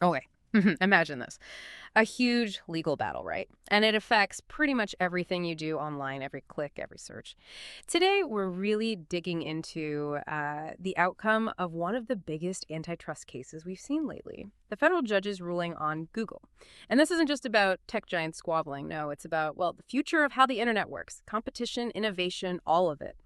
Okay. Imagine this. A huge legal battle, right? And it affects pretty much everything you do online, every click, every search. Today, we're really digging into the outcome of one of the biggest antitrust cases we've seen lately, the federal judge's ruling on Google. And this isn't just about tech giants squabbling. No, it's about, well, the future of how the internet works, competition, innovation, all of it.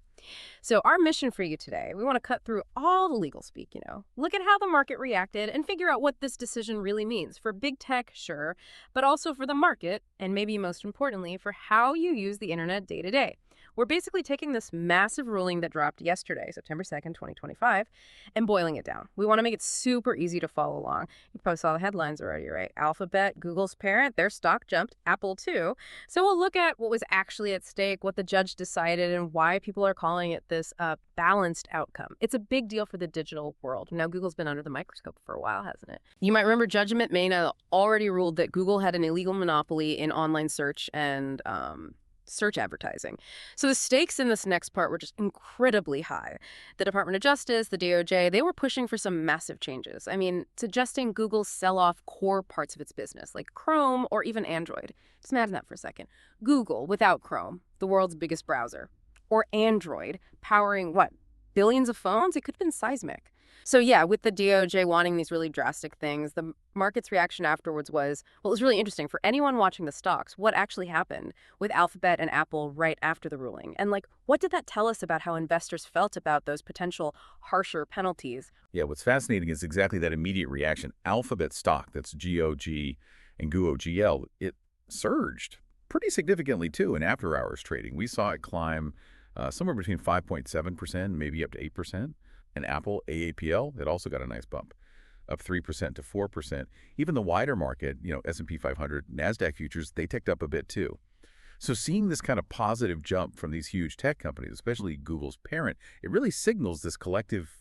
So, our mission for you today, we want to cut through all the legal speak, look at how the market reacted and figure out what this decision really means for big tech, sure, but also for the market, and maybe most importantly, for how you use the internet day to day. We're basically taking this massive ruling that dropped yesterday, September 2nd, 2025, and boiling it down. We want to make it super easy to follow along. You probably saw the headlines already, right? Alphabet, Google's parent, their stock jumped, Apple too. So we'll look at what was actually at stake, what the judge decided, and why people are calling it this balanced outcome. It's a big deal for the digital world. Now, Google's been under the microscope for a while, hasn't it? You might remember Judge Maina already ruled that Google had an illegal monopoly in online search and search advertising. So the stakes in this next part were just incredibly high. The Department of Justice, the DOJ, they were pushing for some massive changes. I mean, suggesting Google sell off core parts of its business, like Chrome or even Android. Just imagine that for a second. Google without Chrome, the world's biggest browser. Or Android, powering what? Billions of phones? It could have been seismic. So yeah, with the DOJ wanting these really drastic things, the market's reaction afterwards was, well, it was really interesting for anyone watching the stocks, what actually happened with Alphabet and Apple right after the ruling. And what did that tell us about how investors felt about those potential harsher penalties? Yeah, what's fascinating is exactly that immediate reaction. Alphabet stock, that's GOG and GUOGL, it surged pretty significantly, too, in after-hours trading. We saw it climb somewhere between 5.7%, maybe up to 8%. And Apple, AAPL, it also got a nice bump, up 3% to 4%. Even the wider market, S&P 500, NASDAQ futures, they ticked up a bit, too. So seeing this kind of positive jump from these huge tech companies, especially Google's parent, it really signals this collective,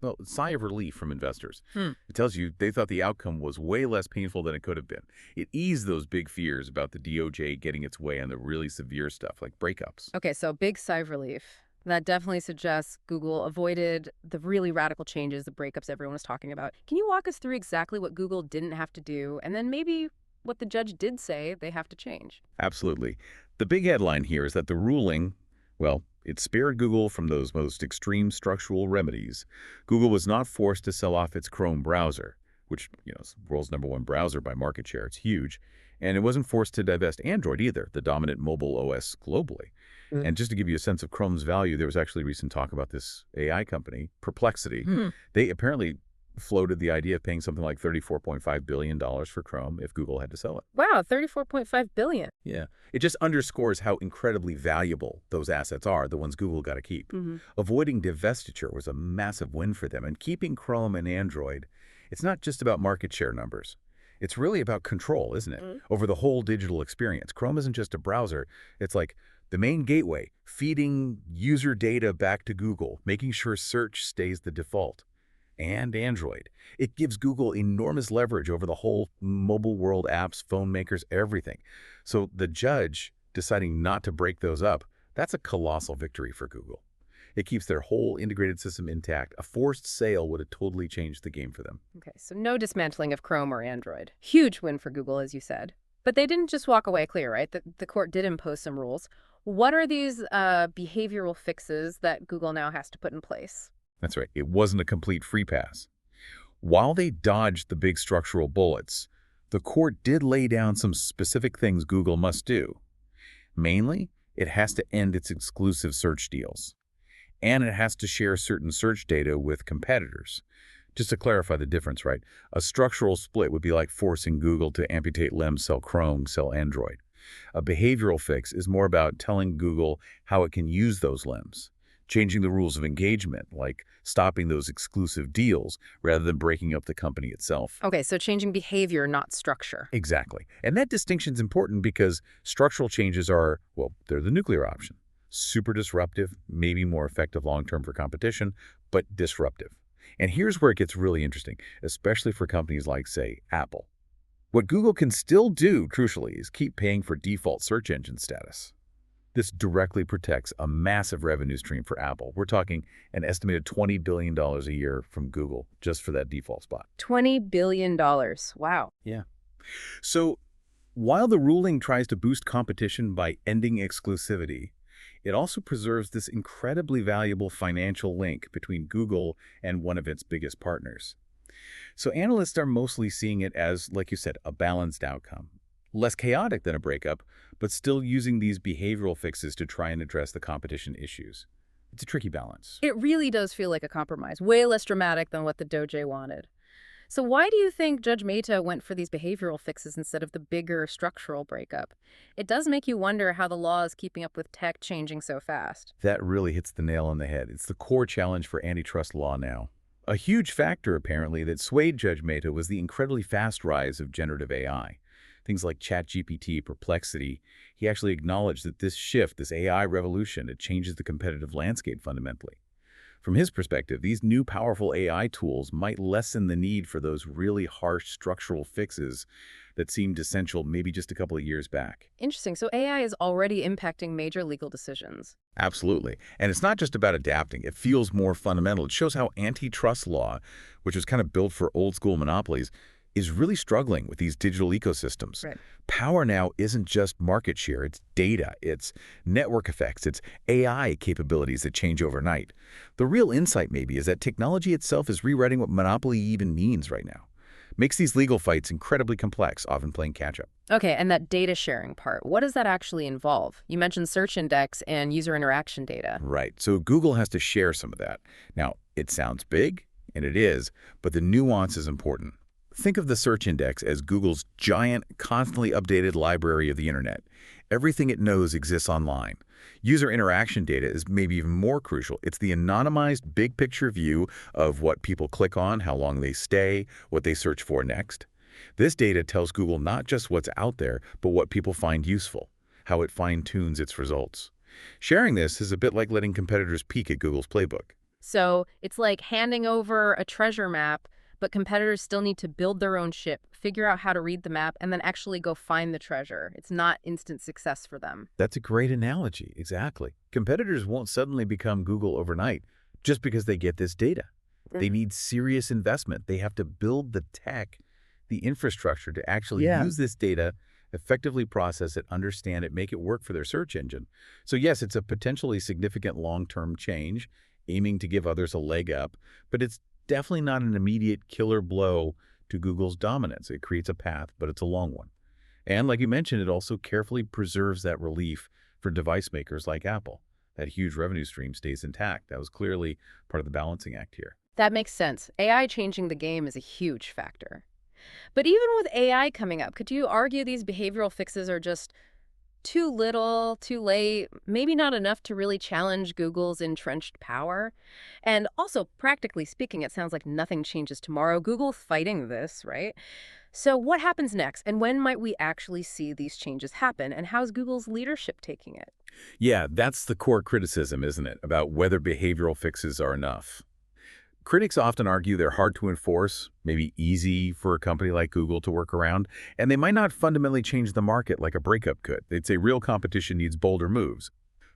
well, sigh of relief from investors. It tells you they thought the outcome was way less painful than it could have been. It eased those big fears about the DOJ getting its way on the really severe stuff like breakups. Okay, so big sigh of relief. That definitely suggests Google avoided the really radical changes, the breakups everyone was talking about. Can you walk us through exactly what Google didn't have to do, and then maybe what the judge did say they have to change? Absolutely. The big headline here is that the ruling, well, it spared Google from those most extreme structural remedies. Google was not forced to sell off its Chrome browser, which, is the world's #1 browser by market share. It's huge. And it wasn't forced to divest Android either, the dominant mobile OS globally. And just to give you a sense of Chrome's value, there was actually recent talk about this AI company, Perplexity. They apparently floated the idea of paying something like $34.5 billion for Chrome if Google had to sell it. Wow, 34.5 billion. Yeah. It just underscores how incredibly valuable those assets are, the ones Google got to keep. Avoiding divestiture was a massive win for them. And keeping Chrome and Android, it's not just about market share numbers. It's really about control, isn't it? Over the whole digital experience. Chrome isn't just a browser. It's like the main gateway, feeding user data back to Google, making sure search stays the default. And Android. It gives Google enormous leverage over the whole mobile world, apps, phone makers, everything. So the judge deciding not to break those up, that's a colossal victory for Google. It keeps their whole integrated system intact. A forced sale would have totally changed the game for them. Okay, so no dismantling of Chrome or Android. Huge win for Google, as you said. But they didn't just walk away clear, right? The court did impose some rules. What are these behavioral fixes that Google now has to put in place? That's right. It wasn't a complete free pass. While they dodged the big structural bullets, the court did lay down some specific things Google must do. Mainly, it has to end its exclusive search deals. And it has to share certain search data with competitors. Just to clarify the difference, right? A structural split would be like forcing Google to amputate LEM, sell Chrome, sell Android. A behavioral fix is more about telling Google how it can use those LEMs, changing the rules of engagement, like stopping those exclusive deals rather than breaking up the company itself. Okay, so changing behavior, not structure. Exactly. And that distinction's important because structural changes are, well, they're the nuclear option. Super disruptive, maybe more effective long-term for competition, but disruptive. And here's where it gets really interesting, especially for companies like, say, Apple. What Google can still do, crucially, is keep paying for default search engine status. This directly protects a massive revenue stream for Apple. We're talking an estimated $20 billion a year from Google just for that default spot. $20 billion. Wow. Yeah. So while the ruling tries to boost competition by ending exclusivity, it also preserves this incredibly valuable financial link between Google and one of its biggest partners. So analysts are mostly seeing it as, like you said, a balanced outcome. Less chaotic than a breakup, but still using these behavioral fixes to try and address the competition issues. It's a tricky balance. It really does feel like a compromise, way less dramatic than what the DOJ wanted. So why do you think Judge Mehta went for these behavioral fixes instead of the bigger structural breakup? It does make you wonder how the law is keeping up with tech changing so fast. That really hits the nail on the head. It's the core challenge for antitrust law now. A huge factor, apparently, that swayed Judge Mehta was the incredibly fast rise of generative AI. Things like ChatGPT Perplexity. He actually acknowledged that this shift, this AI revolution, it changes the competitive landscape fundamentally. From his perspective, these new powerful AI tools might lessen the need for those really harsh structural fixes that seemed essential maybe just a couple of years back. Interesting. So AI is already impacting major legal decisions. Absolutely. And it's not just about adapting. It feels more fundamental. It shows how antitrust law, which was kind of built for old-school monopolies, is really struggling with these digital ecosystems. Right. Power now isn't just market share, it's data, it's network effects, it's AI capabilities that change overnight. The real insight maybe is that technology itself is rewriting what monopoly even means right now. Makes these legal fights incredibly complex, often playing catch-up. Okay, and that data sharing part, what does that actually involve? You mentioned search index and user interaction data. Right, so Google has to share some of that. Now, it sounds big, and it is, but the nuance is important. Think of the search index as Google's giant, constantly updated library of the internet. Everything it knows exists online. User interaction data is maybe even more crucial. It's the anonymized big picture view of what people click on, how long they stay, what they search for next. This data tells Google not just what's out there, but what people find useful, how it fine-tunes its results. Sharing this is a bit like letting competitors peek at Google's playbook. So it's like handing over a treasure map, but competitors still need to build their own ship, figure out how to read the map, and then actually go find the treasure. It's not instant success for them. That's a great analogy, exactly. Competitors won't suddenly become Google overnight just because they get this data. They need serious investment. They have to build the tech, the infrastructure to actually use this data, effectively process it, understand it, make it work for their search engine. So yes, it's a potentially significant long-term change, aiming to give others a leg up, but it's definitely not an immediate killer blow to Google's dominance. It creates a path, but it's a long one. And like you mentioned, it also carefully preserves that relief for device makers like Apple. That huge revenue stream stays intact. That was clearly part of the balancing act here. That makes sense. AI changing the game is a huge factor. But even with AI coming up, could you argue these behavioral fixes are just too little, too late, maybe not enough to really challenge Google's entrenched power? And also, practically speaking, it sounds like nothing changes tomorrow. Google's fighting this, right? So what happens next? And when might we actually see these changes happen? And how's Google's leadership taking it? Yeah, that's the core criticism, isn't it, about whether behavioral fixes are enough. Critics often argue they're hard to enforce, maybe easy for a company like Google to work around, and they might not fundamentally change the market like a breakup could. They'd say real competition needs bolder moves.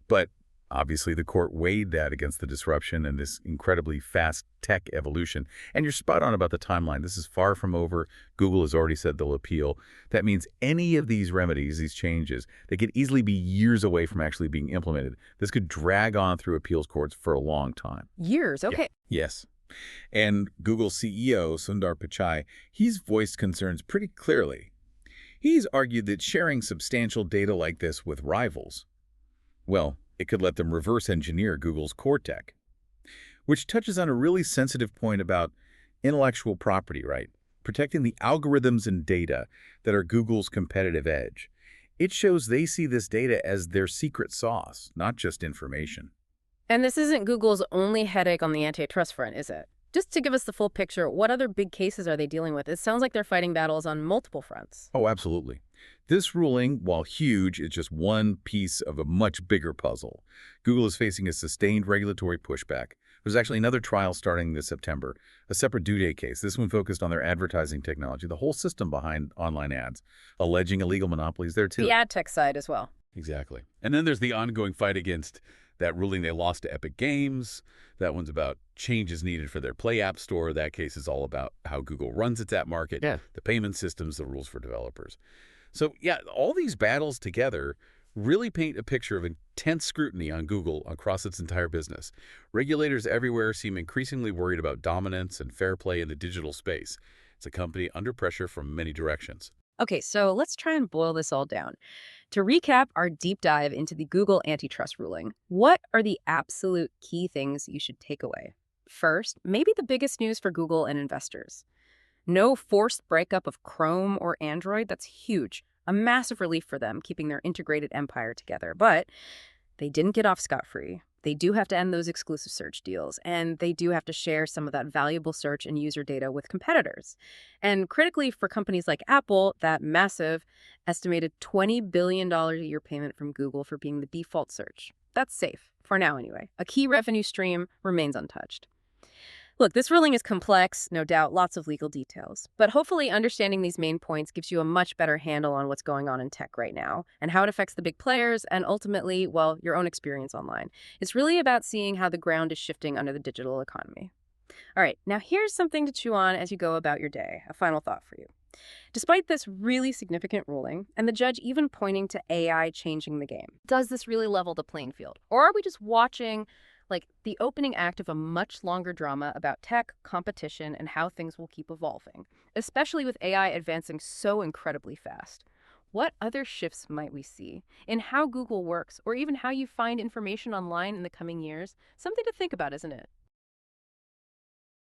But obviously the court weighed that against the disruption and this incredibly fast tech evolution. And you're spot on about the timeline. This is far from over. Google has already said they'll appeal. That means any of these remedies, these changes, they could easily be years away from actually being implemented. This could drag on through appeals courts for a long time. Years, okay. Yeah. Yes. And Google CEO Sundar Pichai, he's voiced concerns pretty clearly. He's argued that sharing substantial data like this with rivals, well, it could let them reverse engineer Google's core tech, which touches on a really sensitive point about intellectual property, right? Protecting the algorithms and data that are Google's competitive edge. It shows they see this data as their secret sauce, not just information. And this isn't Google's only headache on the antitrust front, is it? Just to give us the full picture, what other big cases are they dealing with? It sounds like they're fighting battles on multiple fronts. Oh, absolutely. This ruling, while huge, is just one piece of a much bigger puzzle. Google is facing a sustained regulatory pushback. There's actually another trial starting this September, a separate due date case. This one focused on their advertising technology, the whole system behind online ads, alleging illegal monopolies there too. The ad tech side as well. Exactly. And then there's the ongoing fight against that ruling they lost to Epic Games. That one's about changes needed for their Play App Store. That case is all about how Google runs its app market, Yeah. the payment systems, the rules for developers. So, yeah, all these battles together really paint a picture of intense scrutiny on Google across its entire business. Regulators everywhere seem increasingly worried about dominance and fair play in the digital space. It's a company under pressure from many directions. Okay, so let's try and boil this all down. To recap our deep dive into the Google antitrust ruling, what are the absolute key things you should take away? First, maybe the biggest news for Google and investors. No forced breakup of Chrome or Android. That's huge. A massive relief for them, keeping their integrated empire together. But they didn't get off scot-free. They do have to end those exclusive search deals, and they do have to share some of that valuable search and user data with competitors. And critically for companies like Apple, that massive estimated $20 billion a year payment from Google for being the default search. That's safe, for now anyway. A key revenue stream remains untouched. Look, this ruling is complex, no doubt, lots of legal details. But hopefully understanding these main points gives you a much better handle on what's going on in tech right now and how it affects the big players and ultimately, well, your own experience online. It's really about seeing how the ground is shifting under the digital economy. All right, now here's something to chew on as you go about your day. A final thought for you. Despite this really significant ruling, and the judge even pointing to AI changing the game, does this really level the playing field? Or are we just watching like the opening act of a much longer drama about tech, competition, and how things will keep evolving, especially with AI advancing so incredibly fast? What other shifts might we see in how Google works or even how you find information online in the coming years? Something to think about, isn't it?